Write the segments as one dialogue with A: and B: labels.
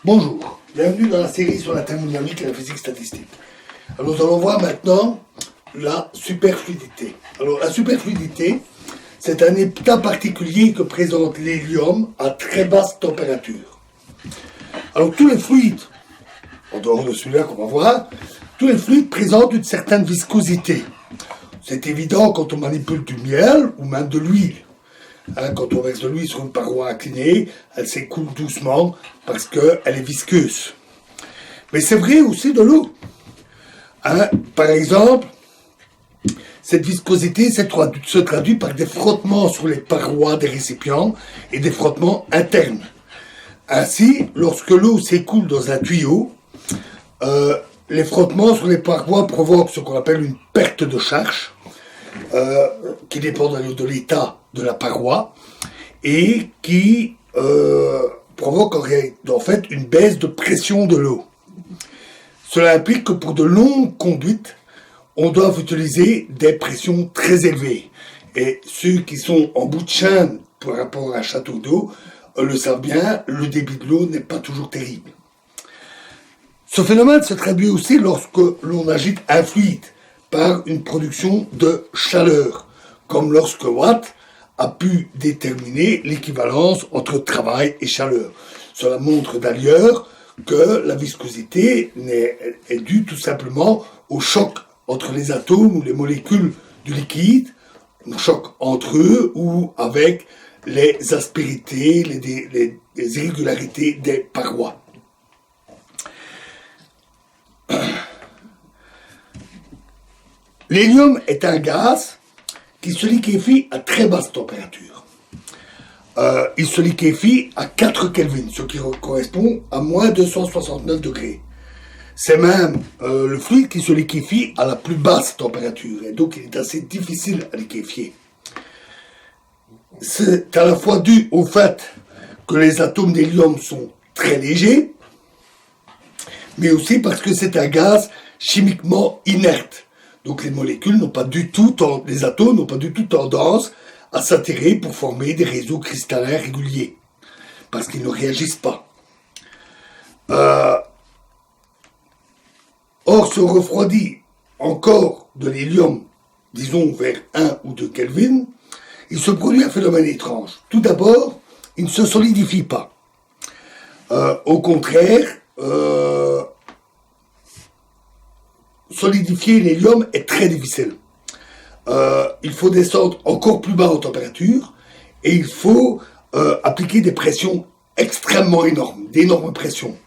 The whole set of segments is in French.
A: Bonjour, bienvenue dans la série sur la thermodynamique et la physique statistique. Alors nous allons voir maintenant la superfluidité. Alors la superfluidité, c'est un état particulier que présente l'hélium à très basse température. Alors tous les fluides, en dehors de celui-là qu'on va voir, tous les fluides présentent une certaine viscosité. C'est évident quand on manipule du miel ou même de l'huile. Quand on verse de l'huile sur une paroi inclinée, elle s'écoule doucement parce qu'elle est visqueuse. Mais c'est vrai aussi de l'eau. Par exemple, cette viscosité se traduit par des frottements sur les parois des récipients et des frottements internes. Ainsi, lorsque l'eau s'écoule dans un tuyau, les frottements sur les parois provoquent ce qu'on appelle une perte de charge, qui dépend de l'état de la paroi et qui provoque en fait une baisse de pression de l'eau. Cela implique que pour de longues conduites, on doit utiliser des pressions très élevées. Et ceux qui sont en bout de chaîne par rapport à un château d'eau le savent bien, le débit de l'eau n'est pas toujours terrible. Ce phénomène se traduit aussi lorsque l'on agite un fluide par une production de chaleur, comme lorsque Watt a pu déterminer l'équivalence entre travail et chaleur. Cela montre d'ailleurs que la viscosité est due tout simplement au choc entre les atomes ou les molécules du liquide, un choc entre eux ou avec les aspérités, les irrégularités des parois. L'hélium est un gaz qui se liquéfie à très basse température. Il se liquéfie à 4 Kelvin, ce qui correspond à moins 269 degrés. C'est même le fluide qui se liquéfie à la plus basse température, et donc il est assez difficile à liquéfier. C'est à la fois dû au fait que les atomes d'hélium sont très légers, mais aussi parce que c'est un gaz chimiquement inerte. Donc les molécules n'ont pas du tout, les atomes n'ont pas du tout tendance à s'attirer pour former des réseaux cristallins réguliers, parce qu'ils ne réagissent pas. Or, si on refroidit encore de l'hélium, disons vers 1 ou 2 Kelvin, il se produit un phénomène étrange. Tout d'abord, il ne se solidifie pas. Au contraire, solidifier l'hélium est très difficile. Il faut descendre encore plus bas en température et il faut appliquer des pressions extrêmement énormes, d'énormes pressions.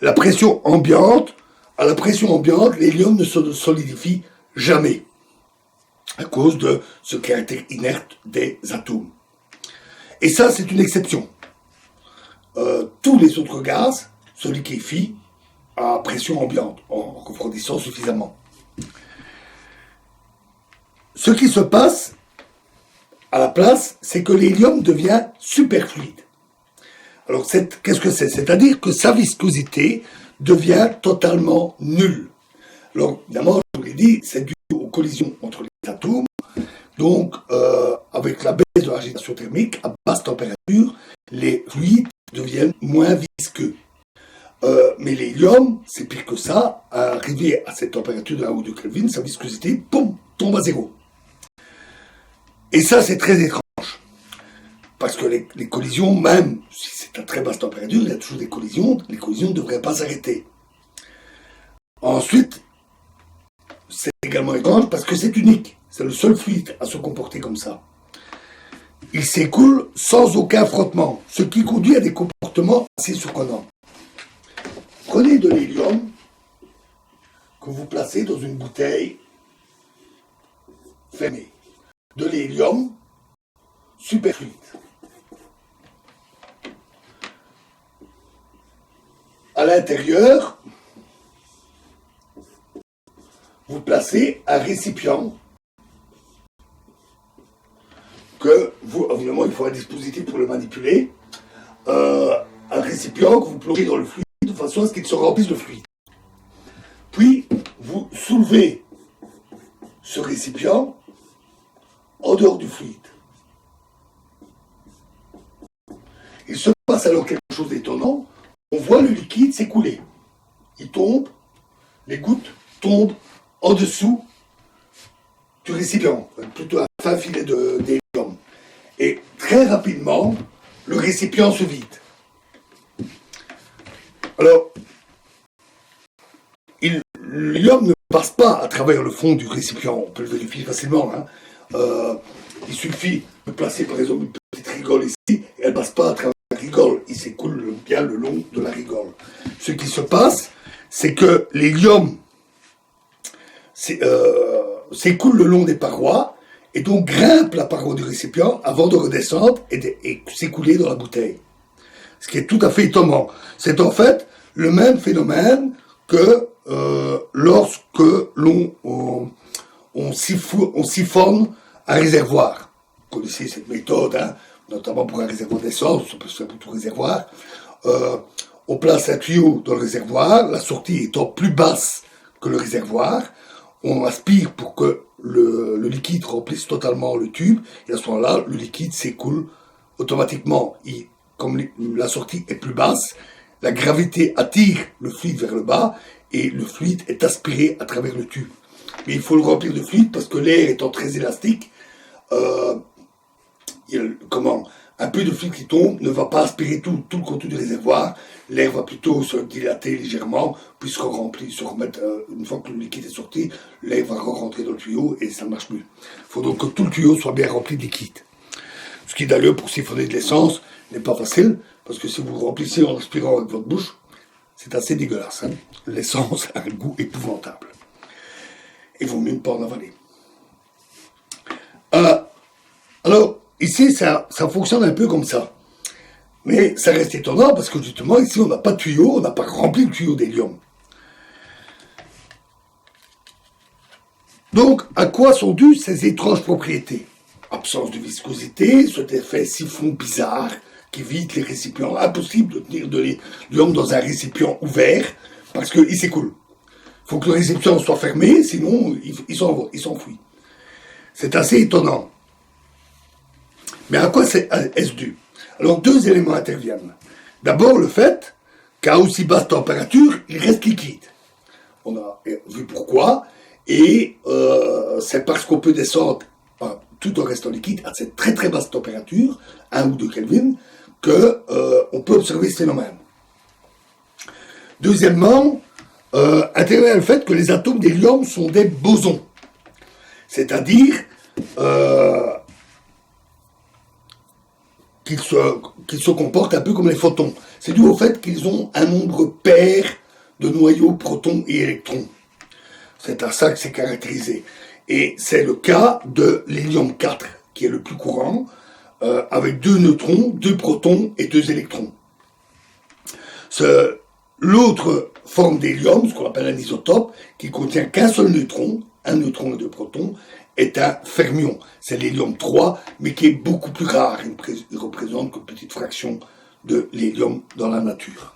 A: La pression ambiante, à la pression ambiante, l'hélium ne se solidifie jamais à cause de ce caractère inerte des atomes. Et ça, c'est une exception. Tous les autres gaz se liquéfient à pression ambiante, en refroidissant suffisamment. Ce qui se passe à la place, c'est que l'hélium devient superfluide. Alors, qu'est-ce que c'est? C'est-à-dire que sa viscosité devient totalement nulle. Alors, évidemment, je vous l'ai dit, c'est dû aux collisions entre les atomes. Donc, avec la baisse de l'agitation thermique, à basse température, les fluides deviennent moins visqueux. Mais l'hélium, c'est pire que ça. Arrivé à cette température de 1 ou 2 Kelvin, sa viscosité, boum, tombe à zéro. Et ça, c'est très étrange. Parce que les collisions, même si c'est à très basse température, il y a toujours des collisions. Les collisions ne devraient pas s'arrêter. Ensuite, c'est également étrange parce que c'est unique. C'est le seul fluide à se comporter comme ça. Il s'écoule sans aucun frottement, ce qui conduit à des comportements assez surprenants. Prenez de l'hélium que vous placez dans une bouteille fermée. De l'hélium superfluide. À l'intérieur, vous placez un récipient que vous, évidemment, il faut un dispositif pour le manipuler, un récipient que vous plongez dans le fluide de façon à ce qu'il se remplisse de fluide. Puis, vous soulevez ce récipient en dehors du fluide. Il se passe alors quelque chose d'étonnant. on voit le liquide s'écouler. Il tombe, les gouttes tombent en dessous du récipient, plutôt un fin filet d'hélium. Et très rapidement, le récipient se vide. Alors, l'hélium ne passe pas à travers le fond du récipient, on peut le vérifier facilement. Il suffit de placer par exemple une petite rigole ici, et elle ne passe pas à travers la rigole, il s'écoule bien le long de la rigole. Ce qui se passe, c'est que l'hélium s'écoule le long des parois, et donc grimpe la paroi du récipient avant de redescendre et s'écouler dans la bouteille. Ce qui est tout à fait étonnant. C'est en fait le même phénomène que lorsque on siphonne un réservoir. Vous connaissez cette méthode, notamment pour un réservoir d'essence, on peut se faire pour tout réservoir. On place un tuyau dans le réservoir, la sortie étant plus basse que le réservoir. On aspire pour que le liquide remplisse totalement le tube, et à ce moment-là, le liquide s'écoule automatiquement. Comme la sortie est plus basse, la gravité attire le fluide vers le bas, et le fluide est aspiré à travers le tube. Mais il faut le remplir de fluide parce que l'air étant très élastique, un peu de fluide qui tombe ne va pas aspirer tout le contenu du réservoir. L'air va plutôt se dilater légèrement, puis se remettre, une fois que le liquide est sorti, l'air va rentrer dans le tuyau et ça ne marche plus. Il faut donc que tout le tuyau soit bien rempli de liquide. Ce qui d'ailleurs, pour siphonner de l'essence, n'est pas facile, parce que si vous remplissez en aspirant avec votre bouche, c'est assez dégueulasse. L'essence a un goût épouvantable. Il vaut mieux ne pas en avaler. Alors, ici, ça fonctionne un peu comme ça. Mais ça reste étonnant parce que justement, ici, on n'a pas de tuyau, on n'a pas rempli le tuyau d'hélium. Donc, à quoi sont dues ces étranges propriétés? Absence de viscosité, cet effet siphon bizarre qui vide les récipients. Impossible de tenir de l'hélium dans un récipient ouvert parce qu'il s'écoule. Il faut que le récipient soit fermé, sinon il s'enfuit. C'est assez étonnant. Mais à quoi est-ce dû? Alors, deux éléments interviennent. D'abord, le fait qu'à aussi basse température, il reste liquide. On a vu pourquoi. Et c'est parce qu'on peut descendre tout en restant liquide à cette très très basse température, 1 ou 2 Kelvin, qu'on peut observer ce phénomène. Deuxièmement, intervient le fait que les atomes d'hélium sont des bosons. C'est-à-dire qu'ils se comportent un peu comme les photons. C'est dû au fait qu'ils ont un nombre pair de noyaux protons et électrons. C'est à ça que c'est caractérisé. Et c'est le cas de l'hélium 4, qui est le plus courant, avec 2 neutrons, 2 protons et 2 électrons. L'autre forme d'hélium, ce qu'on appelle un isotope, qui contient qu'un seul neutron, un neutron et 2 protons, est un fermion. C'est l'hélium 3, mais qui est beaucoup plus rare. Il représente qu'une petite fraction de l'hélium dans la nature.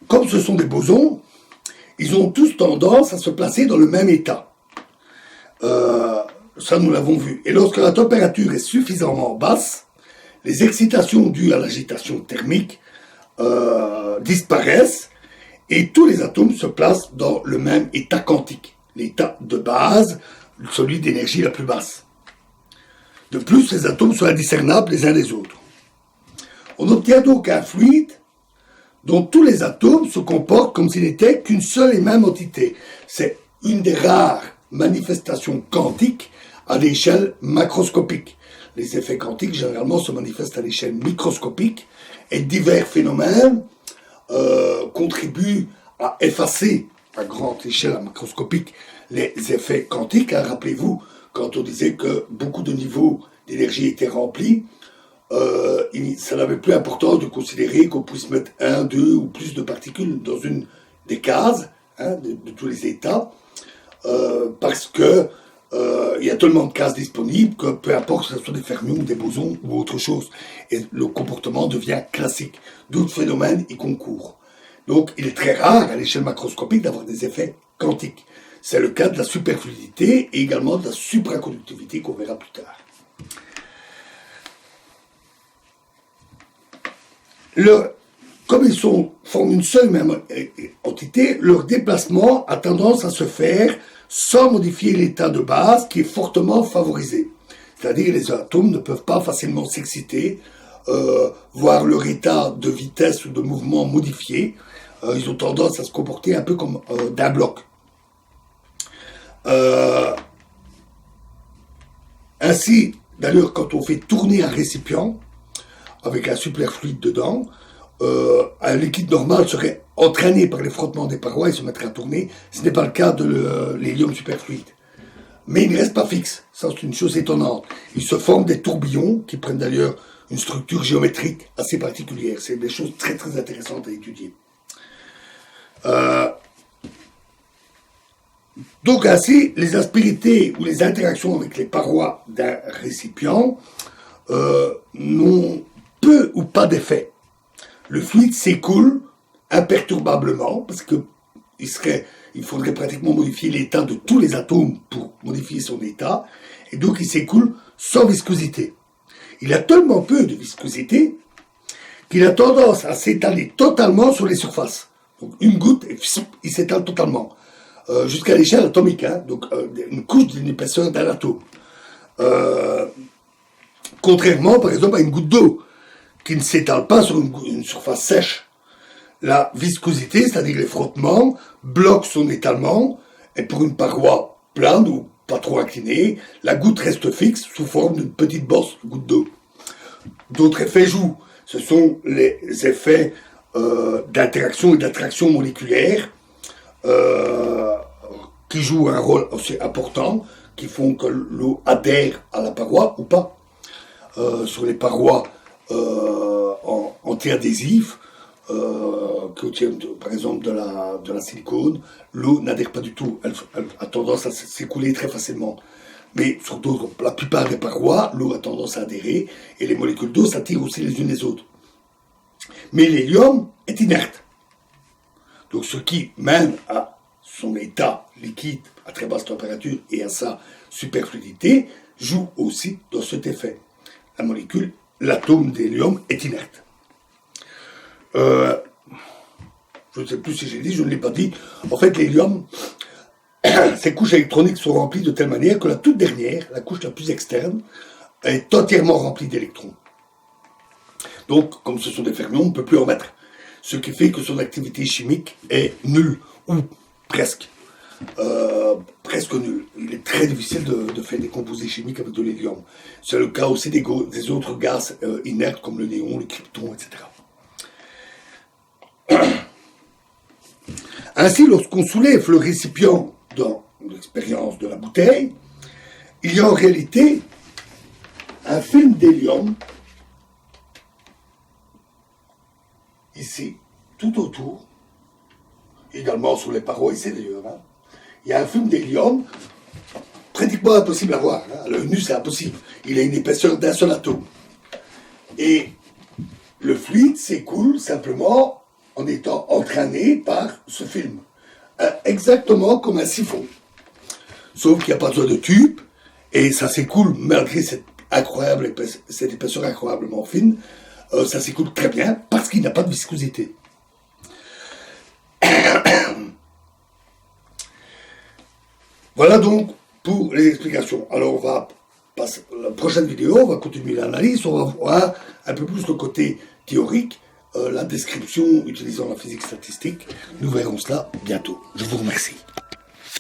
A: Comme ce sont des bosons, ils ont tous tendance à se placer dans le même état. Ça, nous l'avons vu. Et lorsque la température est suffisamment basse, les excitations dues à l'agitation thermique disparaissent et tous les atomes se placent dans le même état quantique, l'état de base, celui d'énergie la plus basse. De plus, les atomes sont indiscernables les uns des autres. On obtient donc un fluide dont tous les atomes se comportent comme s'ils n'étaient qu'une seule et même entité. C'est une des rares manifestations quantiques à l'échelle macroscopique. Les effets quantiques, généralement, se manifestent à l'échelle microscopique et divers phénomènes contribuent à effacer à grande échelle macroscopique les effets quantiques. Rappelez-vous, quand on disait que beaucoup de niveaux d'énergie étaient remplis, ça n'avait plus importance de considérer qu'on puisse mettre 1, 2 ou plus de particules dans une des cases de tous les états, parce que il y a tellement de cases disponibles que peu importe que ce soit des fermions, des bosons ou autre chose, et le comportement devient classique. D'autres phénomènes y concourent. Donc il est très rare à l'échelle macroscopique d'avoir des effets quantiques. C'est le cas de la superfluidité et également de la supraconductivité qu'on verra plus tard. Comme ils forment une seule même entité, leur déplacement a tendance à se faire sans modifier l'état de base qui est fortement favorisé. C'est-à-dire les atomes ne peuvent pas facilement s'exciter, voir leur état de vitesse ou de mouvement modifié. Ils ont tendance à se comporter un peu comme d'un bloc. Ainsi, d'ailleurs, quand on fait tourner un récipient avec un superfluide dedans, un liquide normal serait entraîné par les frottements des parois et se mettrait à tourner. Ce n'est pas le cas de l'hélium superfluide. Mais il ne reste pas fixe. Ça, c'est une chose étonnante. Il se forment des tourbillons qui prennent d'ailleurs une structure géométrique assez particulière. C'est des choses très très intéressantes à étudier. Donc ainsi, les aspérités ou les interactions avec les parois d'un récipient n'ont peu ou pas d'effet. Le fluide s'écoule imperturbablement parce que il faudrait pratiquement modifier l'état de tous les atomes pour modifier son état, et donc il s'écoule sans viscosité. Il a tellement peu de viscosité qu'il a tendance à s'étaler totalement sur les surfaces. Donc une goutte, et il s'étale totalement. Jusqu'à l'échelle atomique, hein, donc une couche d'une épaisseur d'un atome. Contrairement, par exemple, à une goutte d'eau, qui ne s'étale pas sur une surface sèche. La viscosité, c'est-à-dire les frottements, bloquent son étalement, et pour une paroi plane ou pas trop inclinée, la goutte reste fixe sous forme d'une petite bosse de goutte d'eau. D'autres effets jouent. Ce sont les effets d'interaction et d'attraction moléculaire qui jouent un rôle aussi important, qui font que l'eau adhère à la paroi ou pas. Sur les parois anti-adhésifs, qui contiennent par exemple de la silicone, l'eau n'adhère pas du tout, elle a tendance à s'écouler très facilement. Mais sur la plupart des parois, l'eau a tendance à adhérer, et les molécules d'eau s'attirent aussi les unes les autres. Mais l'hélium est inerte. Donc ce qui mène à son état liquide à très basse température et à sa superfluidité joue aussi dans cet effet. La molécule, l'atome d'hélium est inerte. Je ne sais plus si j'ai dit, je ne l'ai pas dit. En fait, l'hélium, ses couches électroniques sont remplies de telle manière que la toute dernière, la couche la plus externe, est entièrement remplie d'électrons. Donc, comme ce sont des fermions, on ne peut plus en mettre. Ce qui fait que son activité chimique est nulle, ou presque. Presque nul. Il est très difficile de faire des composés chimiques avec de l'hélium. C'est le cas aussi des autres gaz inertes comme le néon, le krypton, etc. Ainsi, lorsqu'on soulève le récipient dans l'expérience de la bouteille, il y a en réalité un film d'hélium ici, tout autour, également sur les parois ici d'ailleurs. Hein. Il y a un film d'hélium pratiquement impossible à voir. Hein. À l'œil nu, c'est impossible. Il a une épaisseur d'un seul atome. Et le fluide s'écoule simplement en étant entraîné par ce film. Exactement comme un siphon. Sauf qu'il n'y a pas besoin de tube, et ça s'écoule malgré cette épaisseur incroyablement fine. Ça s'écoule très bien parce qu'il n'a pas de viscosité. Voilà donc pour les explications. Alors on va passer à la prochaine vidéo, on va continuer l'analyse, on va voir un peu plus le côté théorique, la description utilisant la physique statistique. Nous verrons cela bientôt. Je vous remercie.